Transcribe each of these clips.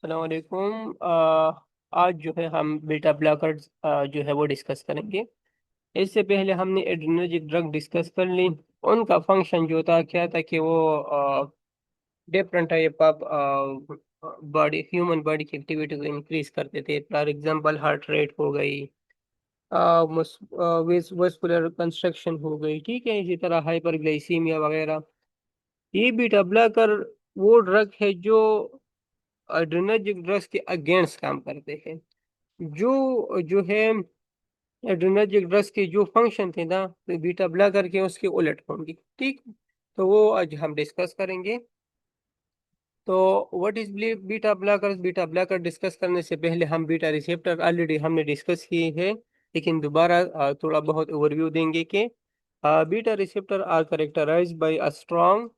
अस्सलाम वालेकुम। आज जो है हम बीटा ब्लॉकर्स जो है वो डिस्कस करेंगे। इससे पहले हमने एड्रेनर्जिक ड्रग डिस्कस कर ली। उनका फंक्शन जो था क्या था कि वो different type of body human body की एक्टिविटी को इंक्रीज करते थे। फॉर एग्जांपल हार्ट रेट हो गई, वेस्कुलर कंस्ट्रक्शन हो गई, ठीक है। इसी तरह हाइपरग्लाइसीमिया वगैरह। ये बीटा ब्लॉकर वो ड्रग है जो एड्रेनर्जिक ड्रग्स के अगेंस्ट काम करते हैं। जो जो है एड्रेनर्जिक ड्रग्स के जो फंक्शन थे ना, तो बीटा ब्लॉकर के उसके उलट होंगे, ठीक। तो वो आज हम डिस्कस करेंगे। तो what is beta blockers. Beta blocker discuss करने से पहले हम बीटा रिसेप्टर ऑलरेडी हमने डिस्कस किए हैं, लेकिन दोबारा थोड़ा बहुत ओवरव्यू देंगे कि beta receptor are characterized by a strong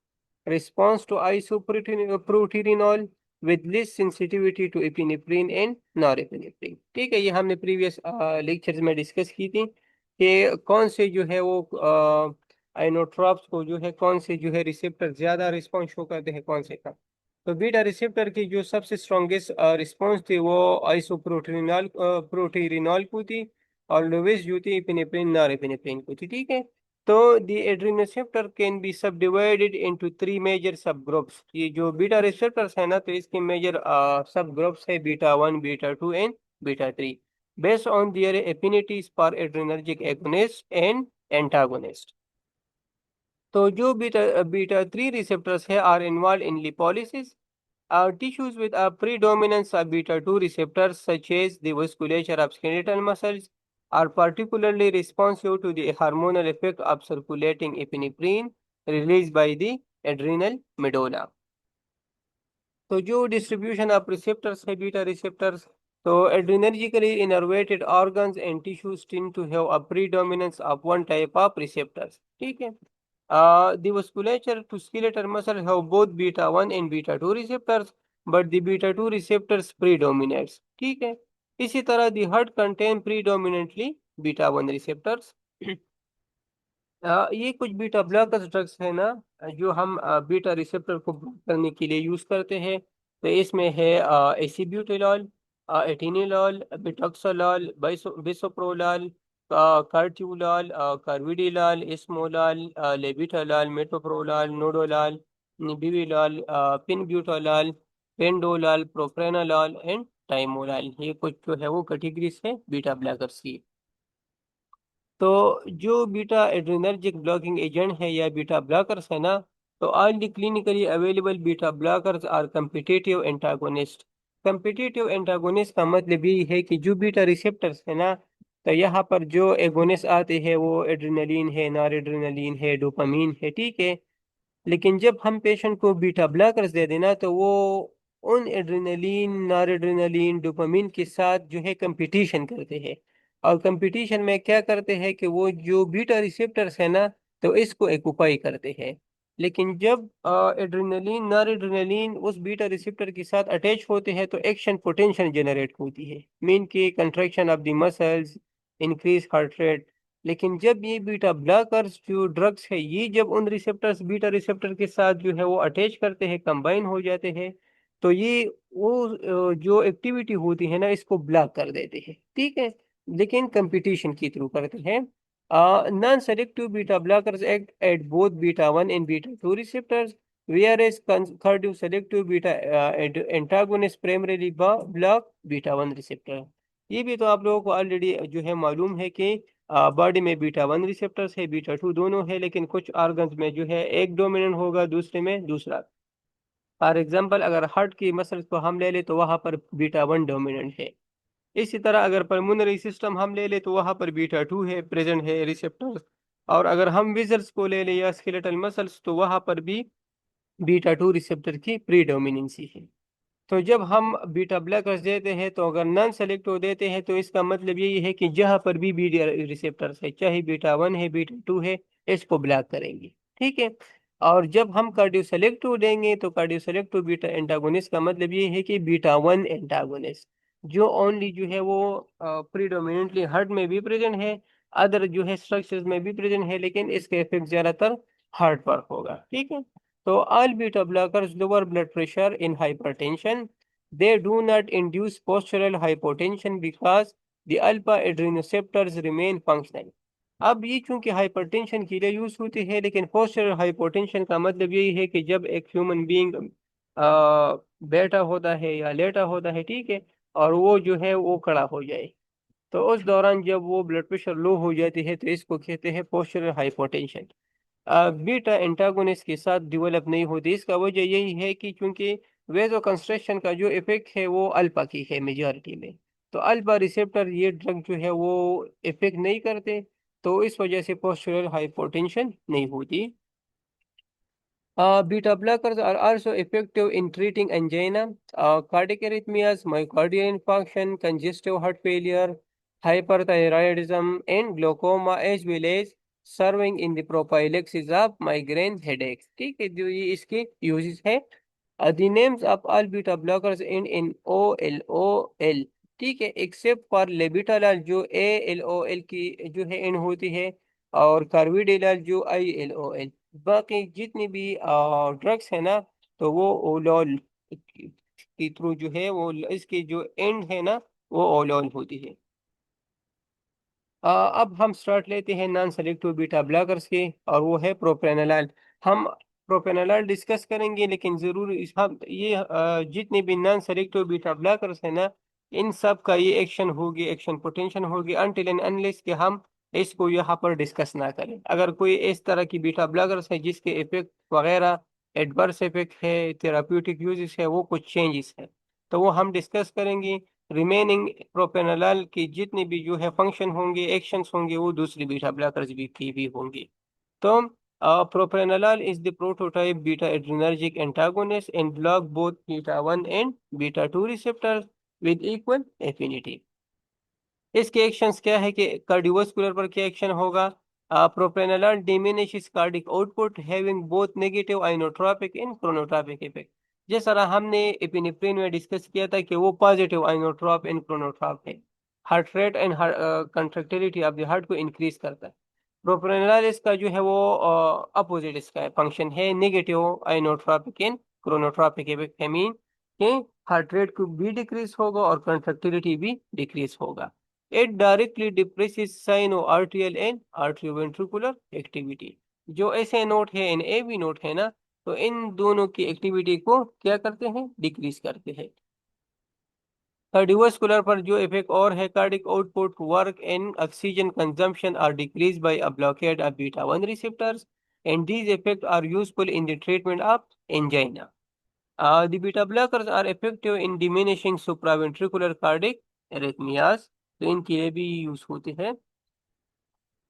response to isoproterenol with less sensitivity to epinephrine and norepinephrine। ठीक है, ये हमने प्रीवियस लेक्चर्स में डिस्कस की थी कि कौन से जो है वो आइनोट्रॉप्स को जो है कौन से जो है रिसेप्टर ज्यादा रिस्पॉन्स शो करते हैं, कौन से का। तो बीटा रिसेप्टर की जो सबसे स्ट्रॉन्गेस्ट रिस्पॉन्स थी वो प्रोटीरिनॉल को थी, और लोवेस्ट जो थी इपिनेफ्रिन नॉरएपिनेफ्रिन को थी, ठीक है। तो the adrenal receptor can be subdivided into three major subgroups। ये जो बीटा रिसेप्टर्स है ना, तो इसके मेजर सब ग्रुप्स है beta 1, beta 2 and beta 3, based on their affinities for adrenergic agonist and antagonist। तो जो बीटा 3 रिसेप्टर्स है are involved in lipolysis tissues with a predominance of beta 2 receptors such as the vasculature of skeletal muscles are particularly responsive to the hormonal effect of circulating epinephrine released by the adrenal medulla। तो जो distribution of receptors है beta receptors, तो adrenergically innervated organs and tissues tend to have a predominance of one type of receptors, ठीक है। The vasculature to skeletal muscle have both beta 1 and beta 2 receptors, but the beta 2 receptors predominates, ठीक है। इसी तरह the heart contain predominantly beta 1 receptors। ये कुछ beta blockers drugs है ना, जो हम बीटा रिसेप्टर को ब्लॉक करने के लिए यूज करते हैं। तो इसमें है एसिब्यूटेलॉल, एटिनिलॉल, बिटॉक्सोलॉल, बिसोप्रोलॉल, कार्टियोलॉल, कार्विडिलॉल, एस्मोलॉल, लेबिटालॉल, मेटोप्रोलॉल, नोडोलॉल, निबिविलॉल, पिनब्यूटोलॉल, पेंडोलॉल, प्रोप्रेनोलॉल एंड टाइमोलॉल। ये कुछ जो है वो कैटेगरीज है बीटा ब्लॉकर्स की। तो जो बीटा एड्रेनर्जिक ब्लॉकिंग एजेंट है या बीटा ब्लॉकर्स है ना, तो all the clinically available beta blockers are competitive antagonist. Competitive antagonist का मतलब ये है कि जो बीटा रिसेप्टर्स है ना, तो यहाँ पर जो एगोनिस्ट आते हैं वो एड्रेनलिन है, नॉर एड्रेनलिन है, डोपामीन है, ठीक है। लेकिन जब हम पेशेंट को बीटा ब्लॉकर्स दे देना, तो वो उन एड्रेनलिन, नॉरएड्रेनलिन, डोपामिन के साथ जो है कंपटीशन करते हैं। और कंपटीशन में क्या करते हैं कि वो जो बीटा रिसेप्टर्स है ना, तो इसको एक्युपाई करते हैं। लेकिन जब एड्रेनलिन, नॉरएड्रेनलिन उस बीटा रिसेप्टर के साथ अटैच होते हैं, तो एक्शन पोटेंशियल जनरेट होती है, मीन की contraction of the muscles, increase heart rate. लेकिन जब ये बीटा ब्लॉकर्स जो ड्रग्स है, ये जब उन रिसेप्टर्स बीटा रिसेप्टर के साथ जो है वो अटैच करते हैं, कंबाइन हो जाते हैं, तो ये वो जो एक्टिविटी होती है ना, इसको ब्लॉक कर देते हैं, ठीक है। लेकिन कंपटीशन के थ्रू करते हैं। Non selective beta blockers act at both beta 1 and beta 2 receptors, whereas concurrent selective beta antagonist primarily block beta 1 receptor। ये भी तो आप लोगों को ऑलरेडी जो है मालूम है कि बॉडी में बीटा 1 रिसेप्टर्स है, बीटा 2 दोनों है, लेकिन कुछ ऑर्गन्स में जो है एक डोमिनेंट होगा, दूसरे में दूसरा। फॉर एग्जांपल अगर हार्ट की मसल्स को हम ले ले तो वहां पर बीटा 1 डोमिनेंट है। इसी तरह अगर पल्मोनरी सिस्टम हम ले ले तो वहां पर बीटा 2 है, प्रेजेंट है रिसेप्टर्स। और अगर हम विजल्स को ले ले या स्केलेटल मसल्स, तो वहां पर भी बीटा 2 रिसेप्टर की प्रीडोमिनेंसी है। तो जब हम बीटा ब्लॉकर्स देते हैं, तो अगर नॉन सेलेक्टिव देते हैं, तो इसका मतलब यही है कि जहां पर भी बीटा रिसेप्टर्स है, चाहे बीटा 1 है, बीटा 2 है, इसको ब्लॉक करेंगे, ठीक है। और जब हम कार्डियो सेलेक्टिव देंगे, तो कार्डियो सेलेक्टिव बीटा एंटागोनिस्ट का मतलब ये है कि बीटा 1 एंटागोनिस्ट, जो ओनली जो है वो प्रीडोमिनेंटली हार्ट में भी प्रेजेंट है, अदर जो है स्ट्रक्चर्स में भी प्रेजेंट है, लेकिन इसका इफेक्ट ज्यादातर हार्ट पर होगा, ठीक है। तो all beta blockers lower blood pressure in hypertension, They do not induce postural hypotension because the alpha adrenoceptors remain functional. अब ये चूंकि हाइपरटेंशन के लिए यूज होती है, लेकिन पोस्चरल हाइपोटेंशन का मतलब यही है कि जब एक ह्यूमन बीइंग बैठा होता है या लेटा होता है, ठीक है, और वो जो है वो खड़ा हो जाए, तो उस दौरान जब वो ब्लड प्रेशर लो हो जाती है तो इसको कहते हैं पोस्चरल हाइपोटेंशन। बीटा एंटागोनिस्ट के साथ डेवलप नहीं होती। इसका वजह यही है कि चूंकि वेजो कंस्ट्रक्शन का जो इफेक्ट है वो अल्फा की है मेजॉरिटी में, तो अल्फा रिसेप्टर ये ड्रग जो है वो इफेक्ट नहीं करते, तो इस वजह से पोस्चरल हाइपोटेंशन नहीं होती। Beta blockers are also effective in treating angina, cardiac arrhythmias, myocardial infarction, congestive heart failure, hyperthyroidism, and glaucoma, as well as serving in the prophylaxis of migraine headaches. ठीक है, जो ये इसके uses है। The names of all beta blockers end in OLOL, ठीक है, except for लेबिटालॉल जो ALOL की जो है एंड होती है, और कार्विडेलॉल जो ILOL। बाकी जितनी भी ड्रग्स है ना, तो वो ओलॉल के थ्रू जो है वो इसकी जो एंड है ना वो ओलॉल होती है। अब हम स्टार्ट लेते हैं नॉन सेलेक्टिव बीटा ब्लॉकर्स के, और वो है प्रोप्रेनोलॉल। हम प्रोप्रेनोलॉल डिस्कस करेंगे, लेकिन जरूर इस हम ये जितने भी नॉन सेलेक्टिव बीटा ब्लॉकर्स है ना, इन सब का ये एक्शन होगी, एक्शन पोटेंशियल होगी, अनटिल एंड अनलेस कि हम इसको यहाँ पर डिस्कस ना करें। अगर कोई इस तरह की बीटा ब्लॉकर्स है जिसके इफेक्ट वगैरह एडवर्स इफेक्ट है, थेराप्यूटिक यूजेस है, वो कुछ चेंजेस है, तो वो हम डिस्कस करेंगे। रिमेनिंग प्रोपेनोलॉल की जितने भी जो है फंक्शन होंगे, एक्शंस होंगे, वो दूसरी बीटा ब्लॉकर्स भी की भी होंगी। तो propranolol is the prototype beta adrenergic antagonist and block both beta 1 and beta 2 receptors with equal affinity. इसके एक्शंस क्या है कि कार्डियोवास्कुलर पर क्या एक्शन होगा? Propranolol diminishes cardiac output having both negative inotropic and chronotropic effect. जिस तरह हमने एपिनेफ्रिन में डिस्कस किया था कि वो पॉजिटिव आइनोट्रोप एंड क्रोनोट्रोप है, heart rate and contractility of the heart को इंक्रीज करता है। प्रोप्रेनोलॉल इसका जो है वो अपोजिट इसका फंक्शन है, negative inotropic and chronotropic effect है, मीन कि हार्ट रेट को भी डिक्रीज होगा और कंट्रक्टिलिटी भी डिक्रीज होगा। It directly depresses sino-arterial and arterioventricular activity। जो ऐसे नोट है इन ए भी नोट है ना, तो इन दोनों की एक्टिविटी को क्या करते हैं? डिक्रीज करते हैं। कार्डियोवास्कुलर पर जो इफेक्ट और है, cardiac output, work and oxygen consumption are decrease by a blockade of beta 1 receptors, and these effects are useful in the treatment of angina. The beta blockers are effective in diminishing supraventricular cardiac arrhythmias, तो इनके लिए भी use होते हैं।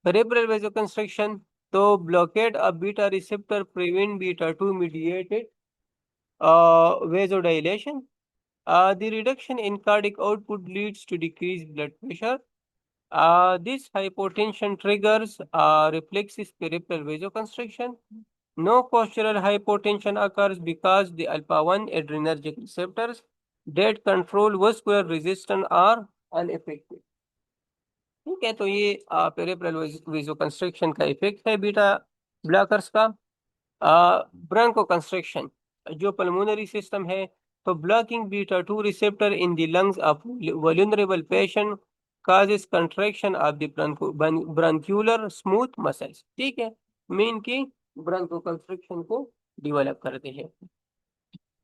Peripheral vasoconstriction, तो blockade of beta receptor prevent beta 2 mediated vasodilation. The reduction in cardiac output leads to decreased blood pressure. This hypotension triggers reflexive peripheral vasoconstriction. No postural hypotension occurs because the alpha 1 adrenergic receptors that control vascular resistance are unaffected। ठीक है, तो ये peripheral vasoconstriction का effect है beta blockers का। Bronco constriction, जो pulmonary system है, तो blocking beta 2 receptor in the lungs of vulnerable patient causes contraction of the bronchicular smooth muscles। ठीक है, मीन की ब्रोंको कंस्ट्रिक्शन को डेवलप करते हैं।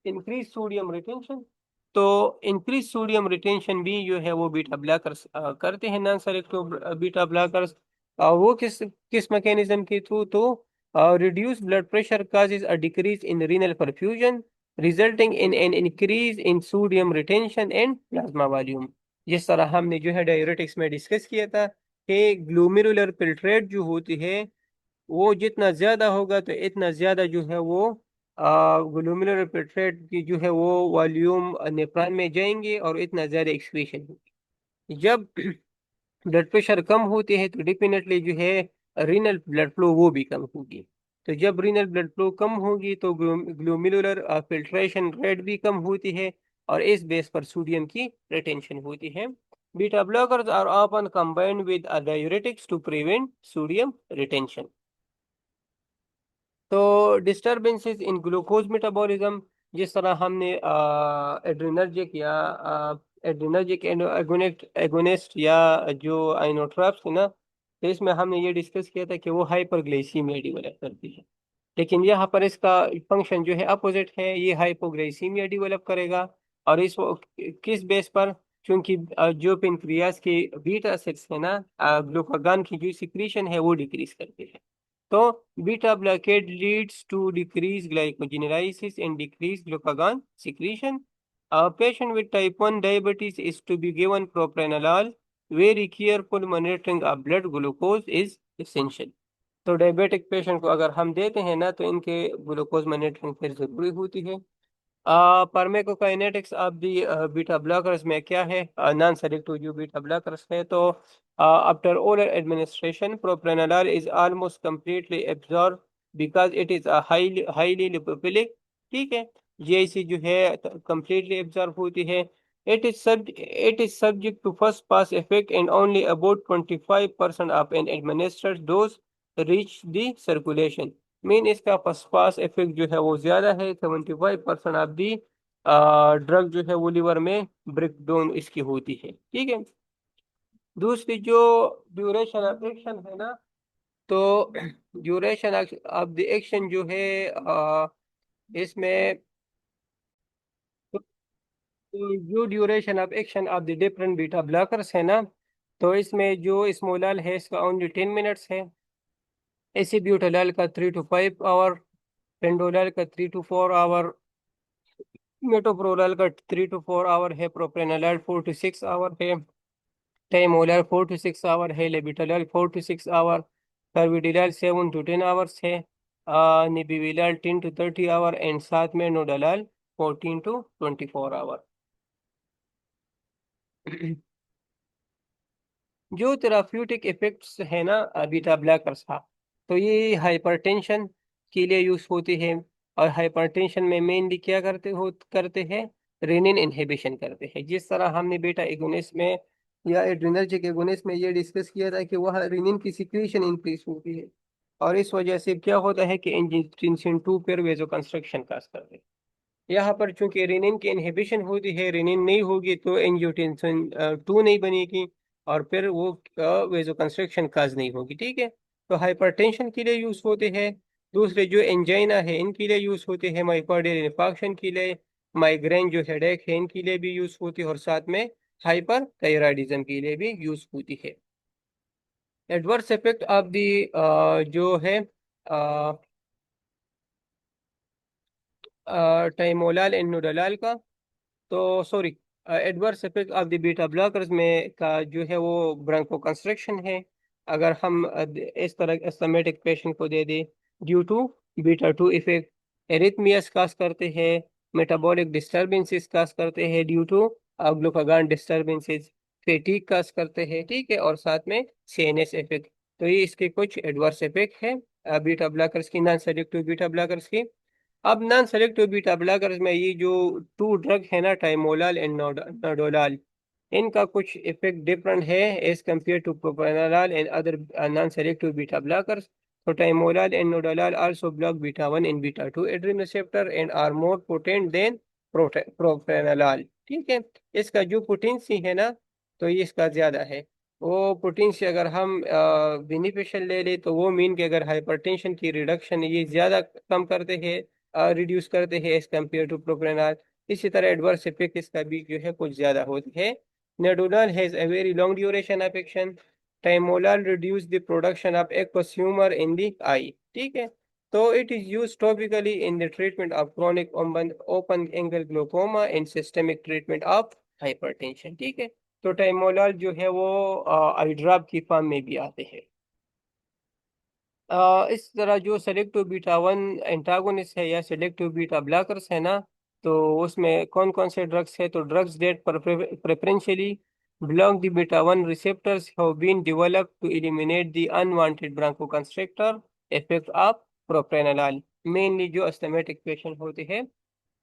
इंक्रीज सोडियम रिटेंशन, तो इंक्रीज सोडियम रिटेंशन भी जो है वो बीटा ब्लॉकर्स करते हैं, नॉन सेलेक्टिव बीटा ब्लॉकर्स। वो किस किस मैकेनिज्म के थ्रू? तो reduce blood pressure causes a decrease in renal perfusion resulting in an increase in sodium retention and plasma volume। जिस तरह हमने जो है डाययूरेटिक्स में डिस्कस किया था कि ग्लोमेरुलर फिल्ट्रेट जो होती है वो जितना ज्यादा होगा तो इतना ज्यादा जो है वो ग्लोमेरुलर फिल्ट्रेट की जो है वो वॉल्यूम नेफ्रॉन में जाएंगे और इतना ज्यादा एक्सक्रीशन होगी। जब ब्लड प्रेशर कम होते हैं तो डेफिनेटली जो है रीनल ब्लड फ्लो वो भी कम होगी। तो जब रीनल ब्लड फ्लो कम होगी तो ग्लोमेरुलर फिल्ट्रेशन रेट भी कम होती है, और इस बेस पर सोडियम की रिटेंशन होती है। Beta blockers are often combined with diuretics to prevent sodium retention. तो डिस्टर्बेंसेस इन ग्लूकोज मेटाबॉलिज्म, जिस तरह हमने एड्रिनर्जिक या एड्रिनर्जिक एगोनिस्ट या जो आइनोट्रॉप्स है ना, तो इसमें हमने ये डिस्कस किया था कि वो हाइपरग्लाइसीमिया डेवलप करती है। लेकिन यहाँ पर इसका फंक्शन जो है अपोजिट है, ये हाइपोग्लाइसीमिया डेवलप करेगा। और इस किस बेस पर? क्योंकि जो पेनक्रियास के बीटा सेल्स है ना, ग्लूकागॉन की जो सिक्रीशन है वो डिक्रीज करते हैं। तो beta blockade leads to decrease glycogenolysis and decrease glucagon secretion. A patient with type 1 diabetes is to be given propranolol. Very careful monitoring of blood glucose is essential. तो diabetic patient को अगर हम देते हैं ना, तो इनके ग्लूकोज मॉनिटरिंग फिर जरूरी होती है। Pharmacokinetics of the beta blockers में क्या है? नॉन सेलेक्टिव जो बीटा ब्लॉकर्स है, तो after oral administration propranolol is almost completely absorb because it is highly highly lipophilic. ठीक है, जीआईसी जो है कंप्लीटली एब्जॉर्ब होती है। It is subject to first pass effect and only about 25% of an administered dose reach the circulation. Mean इसका first pass effect जो है वो ज्यादा है, 75% ऑफ दी ड्रग जो है वो लिवर में ब्रेक डाउन इसकी होती है। ठीक है, दूसरी जो ड्यूरेशन ऑफ एक्शन है ना, तो ड्यूरेशन ऑफ द एक्शन जो है इसमें जो duration of action of the different beta blockers है ना, तो इसमें जो स्मोलाल है इसका ओनली 10 मिनट्स है, एसीब्यूटोलाल का 3 to 5 आवर, पेंडोलाल का 3 to 4 आवर, मेटोप्रोलाल का 3 to 4 आवर है, प्रोप्रेनोलाल 4 to 6 आवर है, टाइमोलाल 4 to 6 आवर है, लेबिटोलाल 4 to 6 आवर, कार्बिडिलाल 7 to 10 आवर्स है, निबिविलाल 10 to 30 आवर एंड साथ में नोडालाल 14 to 24 आवर। जो थेराप्यूटिक इफेक्ट्स है ना बीटा ब्लॉकर्स का, तो ये हाइपरटेंशन के लिए यूज होती है। और हाइपरटेंशन में मेनली क्या करते हैं? रेनिन इनहिबिशन करते हैं। जिस तरह हमने बीटा एगोनिस्ट में या एड्रिनर्जिक एगोनिस्ट में ये डिस्कस किया था कि वह रेनिन की सिक्रीशन इंक्रीज होती है, और इस वजह से क्या होता है कि एंजियोटेंसिन 2 पर वेजो कंस्ट्रक्शन काज करते हैं। यहाँ पर चूंकि रेनिन की इनहिबिशन होती है, रेनिन नहीं होगी तो एंजियोटेंसिन 2 नहीं बनेगी, और फिर वो वेजो कंस्ट्रक्शन काज नहीं होगी। ठीक है, तो हाइपरटेंशन के लिए यूज होते हैं। दूसरे जो एंजाइना है इनके लिए यूज होते हैं, माइकोर्डियल इन्फाक्शन के लिए, माइग्रेन जो हेडेक है इनके लिए भी यूज होती है, और साथ में हाइपर थायराइडिज्म के लिए भी यूज होती है। एडवर्स इफेक्ट ऑफ दी जो है टाइमोलाल एंड नूडालाल का, तो sorry, adverse effect of the beta blockers में का जो है वो ब्रोंको कंस्ट्रक्शन है। अगर हम इस तरह एस्थमेटिक पेशेंट को दे दे due to beta 2 effect, arrhythmias cause करते हैं, मेटाबॉलिक डिस्टर्बेंसेस काज करते हैं due to glucagon disturbances, fatigue cause करते हैं। ठीक है, और साथ में सीएनएस इफेक्ट। तो ये इसके कुछ एडवर्स इफेक्ट है बीटा ब्लॉकर्स की, नॉन सेलेक्टिव बीटा ब्लॉकर्स की। अब नॉन सेलेक्टिव बीटा ब्लॉकर्स में ये जो टू ड्रग है ना, टाइमोलाल एंड नाडोलाल, इनका कुछ इफेक्ट डिफरेंट है as compared to propranolol and other non selective beta blockers. तो timolol and nadolol also block beta 1 and beta 2 adrenal receptor and are more potent than propranolol. ठीक है, इसका जो पोटेंसी है ना, तो ये इसका ज्यादा है। वो पोटेंसी अगर हम बेनिफिशियल ले ले तो वो मीन कि अगर हाइपरटेंशन की रिडक्शन ये ज्यादा कम करते हैं, रिड्यूस करते हैं एज कम्पेयर टू प्रोप्रेनॉल। इसी तरह एडवर्स इफेक्ट इसका भी जो है कुछ ज्यादा होती है। Nadolol has a very long duration of action. Timolol reduce the production of aqueous humour in the eye. ठीक है, तो it is use topically in the treatment of chronic open angle glaucoma and systemic treatment of hypertension. ठीक है, तो टाइमोलाल जो है वो आई drop की फॉर्म में भी आते हैं। इस तरह जो सेलेक्टिव बीटा 1 एंटागोनिस्ट है या सेलेक्टिव बीटा ब्लॉकर्स है ना, तो उसमें कौन कौन से ड्रग्स है? तो drugs that preferentially block the beta 1 receptors have been developed to eliminate the unwanted bronchoconstrictor effect of propranolol. Mainly जो अस्थमेटिक पेशेंट होते हैं,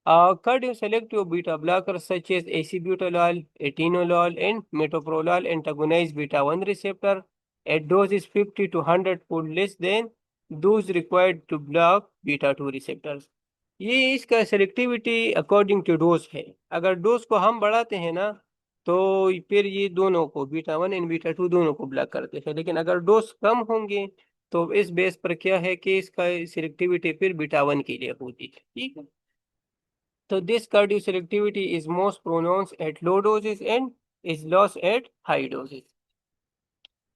cardioselective beta blockers such as acebutolol, atenolol, and metoprolol antagonize beta 1 receptor at doses 50 to 100 fold less than those required to block beta 2 receptors. ये इसका selectivity according to those है। अगर dose को हम बढ़ाते हैं ना, तो फिर ये दोनों को, beta one and beta two दोनों को ब्लॉक करते हैं। लेकिन अगर डोज कम होंगे तो इस बेस पर क्या है कि इसका सिलेक्टिविटी फिर बीटा वन के लिए होती है। ठीक है। तो this cardio selectivity is most pronounced at low doses and is lost at high doses.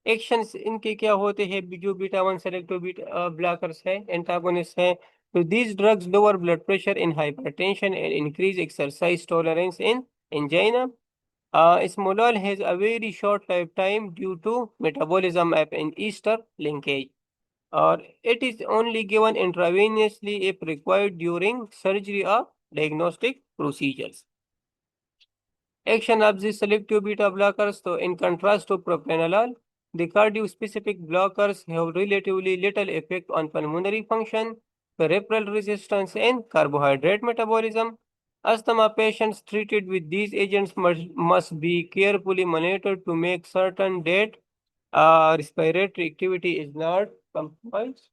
Actions इनके क्या होते हैं, जो beta one selective beta blockers है, एंटागोनिस्ट है। तो these drugs lower blood pressure in hypertension and increase exercise tolerance in angina. Smolol has a very short lifetime due to metabolism and ester linkage, or it is only given intravenously if required during surgery or diagnostic procedures. Action of the selective beta blockers, so in contrast to propranolol, the cardio-specific blockers have relatively little effect on pulmonary function, peripheral resistance, and carbohydrate metabolism. Asthma patients treated with these agents must be carefully monitored to make certain that respiratory activity is not compromised.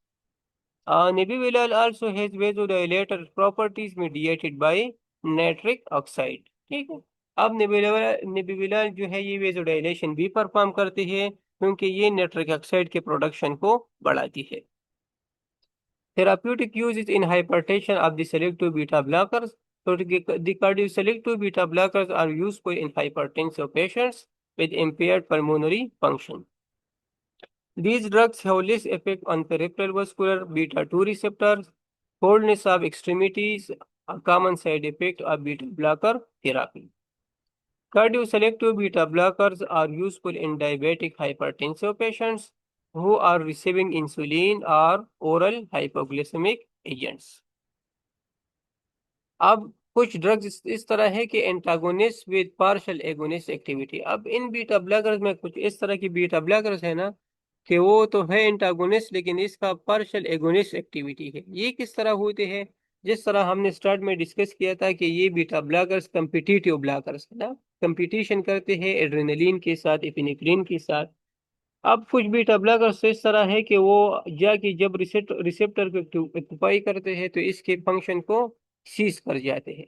Nebivolol also has vasodilator properties mediated by nitric oxide। ठीक है। अब नेबिविलर जो है ये vasodilation भी perform करती है, क्योंकि ये नाइट्रिक ऑक्साइड के प्रोडक्शन को बढ़ाती है। Therapeutic use in hypertension of the selective beta blockers. So the cardioselective beta blockers are useful in hypertensive patients with impaired pulmonary function. These drugs have less effect on peripheral vascular beta 2 receptors. Coldness of extremities, a common side effect of beta blocker therapy. Cardioselective beta blockers are useful in diabetic hypertensive patients who are receiving insulin or oral hypoglycemic agents. अब कुछ drugs इस तरह है कि antagonist with partial agonist activity. अब इन beta blockers में कुछ इस तरह की बीटा ब्लॉकर्स है ना, कि वो तो है एंटागोनिस्ट लेकिन इसका पार्शियल एगोनिस्ट एक्टिविटी है। ये किस तरह होते हैं, जिस तरह हमने स्टार्ट में डिस्कस किया था कि ये बीटा ब्लॉकर्स कम्पिटिटिव ब्लॉकर्स है ना, कंपटीशन करते हैं एड्रेनलिन के साथ, एपिनेफ्रिन के साथ। अब कुछ बीटा ब्लॉकर्स इस तरह है कि वो जाके जब रिसेप्टर को ऑक्युपाई करते हैं तो इसके फंक्शन को सीज कर जाते हैं।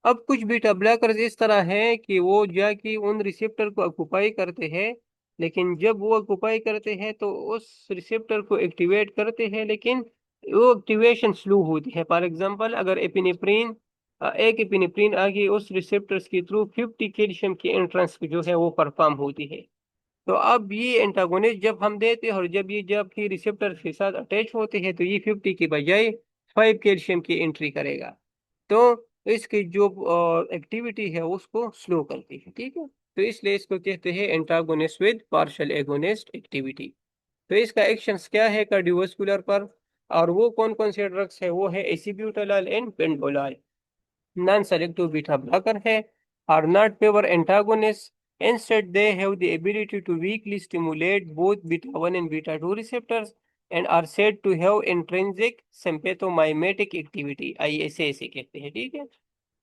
अब कुछ बीटा ब्लॉकर्स इस तरह है कि वो जाके उन रिसेप्टर को ऑक्युपाई करते हैं, लेकिन जब वो ऑक्युपाई करते हैं तो उस रिसेप्टर को एक्टिवेट करते हैं, लेकिन वो एक्टिवेशन स्लो होती है। फॉर एग्जांपल, अगर एपिनेफ्रिन एक एपिनेफ्रिन आगे उस रिसेप्टर्स के थ्रू 50 कैल्शियम की एंट्रेंस जो है वो परफॉर्म होती है। तो अब ये एंटागोनिस्ट जब हम देते हैं और जब ये जब कि रिसेप्टर के साथ अटैच होते हैं तो ये 50 की बजाय 5 कैल्शियम की एंट्री करेगा। तो इसकी जो एक्टिविटी है उसको स्लो करती है। ठीक है। तो इसलिए इसको कहते हैं antagonist with partial agonist activity. तो इसका एक्शंस क्या है कार्डियोवास्कुलर पर, और वो कौन कौन से ड्रग्स है, वो है acebutolol and pindolol. Non selective beta blocker है, are not pure antagonists. Instead, they have the ability to weakly stimulate both beta 1 and beta 2 receptors and are said to have intrinsic sympathomimetic activity, ISA से कहते हैं। ठीक है।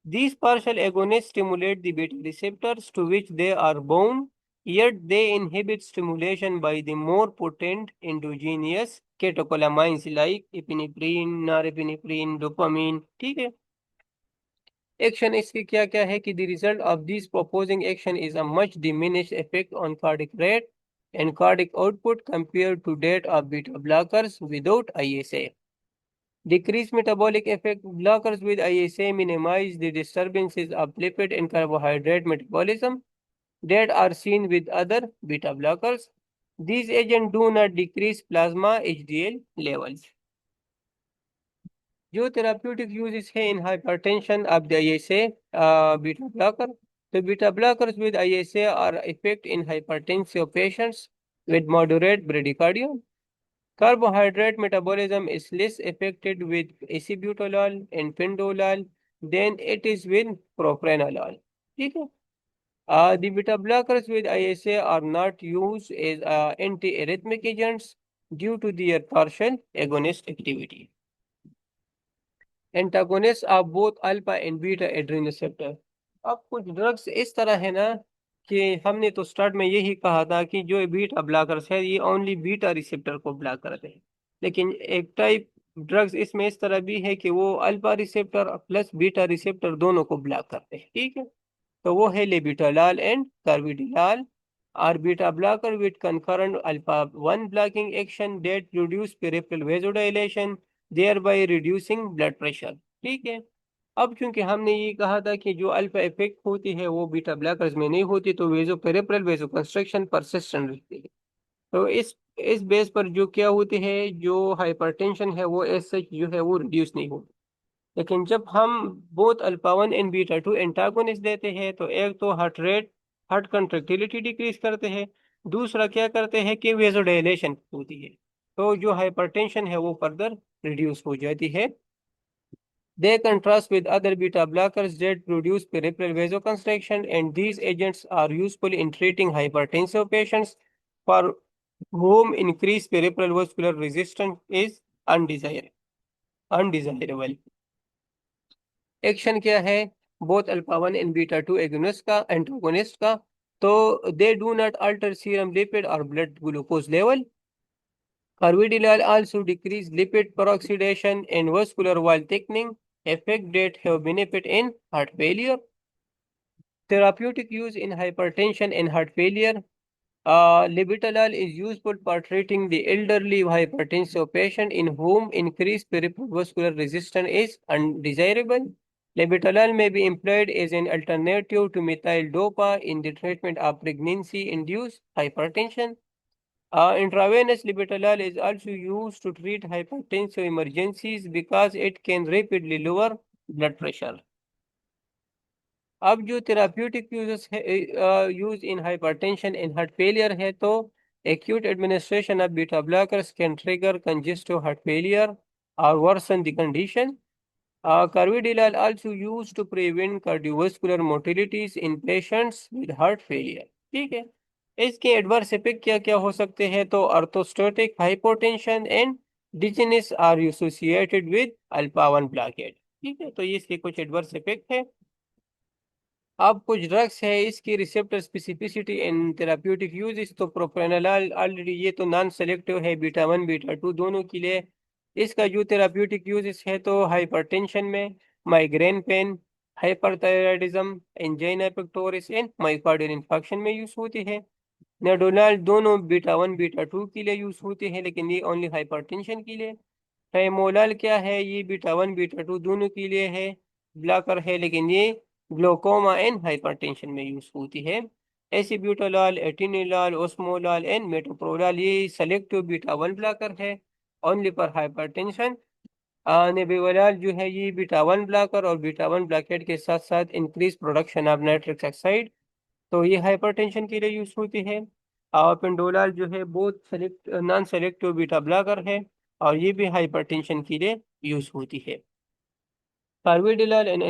These partial agonists stimulate the beta receptors to which they are bound, yet they inhibit stimulation by the more potent endogenous catecholamines like epinephrine, norepinephrine, dopamine। ठीक है। Action इसके क्या क्या है कि the result of this proposing action is a much diminished effect on cardiac rate and cardiac output compare to that of beta blockers without ISA. Decreased metabolic effect, blockers with ISA minimize the disturbances of lipid and carbohydrate metabolism that are seen with other beta blockers. These agents do not decrease plasma HDL levels. जो therapeutic uses है in hypertension of the ISA beta blocker. तो beta blockers with ISA are effect in hypertensive patients with moderate bradycardia. Carbohydrate metabolism is less affected with acebutolol and pindolol than it is with propranolol। ठीक है। The beta blockers with ISA are not used as antiarrhythmic agents due to their partial agonist activity. Antagonist of both alpha and beta adrenal receptor. अब कुछ drugs इस तरह है ना, कि हमने तो स्टार्ट में यही कहा था कि जो बीटा ब्लॉकर्स है ये ओनली बीटा रिसेप्टर को ब्लॉक करते हैं, लेकिन एक टाइप ड्रग्स इसमें इस तरह भी है कि वो alpha receptor plus beta receptor दोनों को ब्लॉक करते हैं, ठीक है। तो वो है labetalol and carvedilol are beta blocker with concurrent alpha 1 blocking action that reduce peripheral vasodilation thereby reducing blood pressure, ठीक है। अब चूंकि हमने ये कहा था कि जो अल्फा इफेक्ट होती है वो बीटा ब्लॉकर्स में नहीं होती, तो वेजो पेरिफेरल वेजो कंस्ट्रक्शन परसिस्टेंट रहती है। तो इस बेस पर जो क्या होती है, जो हाइपरटेंशन है वो एज सच जो है वो रिड्यूस नहीं होती। लेकिन जब हम both alpha 1 and beta 2 antagonist देते हैं, तो एक तो heart rate, heart contractility decrease करते हैं, दूसरा क्या करते हैं कि वेजोडाइलेशन होती है, तो जो हाइपरटेंशन है वो फर्दर रिड्यूस हो जाती है। They contrast with other beta blockers that produce peripheral vasoconstriction, and these agents are useful in treating hypertensive patients for whom increased peripheral vascular resistance is undesirable। Action क्या है, both alpha 1 and beta 2 agonist का antagonist का, तो they do not alter serum lipid और blood glucose level. Carvedilol also decrease lipid peroxidation and vascular wall thickening, effect that have benefit in heart failure. Therapeutic use in hypertension and heart failure. Libitalol is useful for treating the elderly hypertensive patient in whom increased peripheral vascular resistance is undesirable. Libitalol may be employed as an alternative to methyl dopa in the treatment of pregnancy-induced hypertension. Intravenous libetalol is also used to treat hypertensive emergencies because it can rapidly lower blood pressure. अब जो therapeutic uses है, use in hypertension in heart failure है, तो acute administration of beta blockers can trigger congestive heart failure or worsen the condition. Carvedilol also used to prevent cardiovascular mortalities in patients with heart failure, ठीक है। इसके adverse effect क्या क्या हो सकते हैं, तो orthostatic hypotension and dizziness are associated with alpha 1 blockade, ठीक है। तो ये इसके कुछ एडवर्स इफेक्ट है। अब कुछ ड्रग्स है, इसकी receptor specificity and therapeutic use, तो प्रोप्रेनोलॉल ऑलरेडी ये तो नॉन सेलेक्टिव है बीटा 1 बीटा 2 दोनों के लिए। इसका जो थेराप्यूटिक यूज है तो हाइपरटेंशन में, migraine pain, hyperthyroidism, angina pectoris and myocardial infarction में यूज होती है। नेडोलाल दोनों बीटा 1 बीटा 2 के लिए यूज होती है, लेकिन ये ओनली हाइपरटेंशन के लिए। टाइमोलाल क्या है, ये बीटा 1 बीटा 2 दोनों के लिए है, ब्लॉकर है, लेकिन ये ग्लोकोमा एंड हाइपरटेंशन में यूज होती है। एसिब्यूटोलाल, एटिनिलाल, ओस्मोलाल एंड मेटोप्रोलाल ये सेलेक्टिव बीटा 1 ब्लॉकर है, ओनली फॉर हाइपरटेंशन। नेबिवलाल जो है ये बीटा 1 ब्लॉकर और बीटा 1 ब्लॉकेट के साथ साथ increase production of nitric oxide, तो ये हाइपरटेंशन के लिए यूज होती है। और पेंडोलाल जो है बहुत select non selective beta blocker है, और ये भी हाइपरटेंशन के लिए यूज होती है। कार्बिडिलाल एंड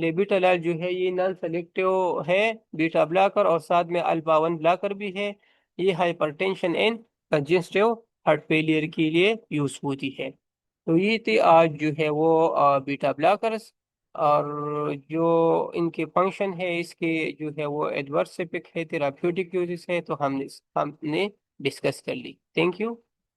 लेबिटालाल जो है ये नॉन सेलेक्टिव है बीटा ब्लॉकर, और साथ में अल्फा 1 ब्लॉकर भी है। ये hypertension and congestive heart failure के लिए यूज होती है। तो ये थी आज जो है वो बीटा ब्लॉकर्स, और जो इनके फंक्शन है, इसके जो है वो एडवर्स इफेक्ट है, थेराप्यूटिक यूजेस है, तो हमने डिस्कस कर ली। Thank you.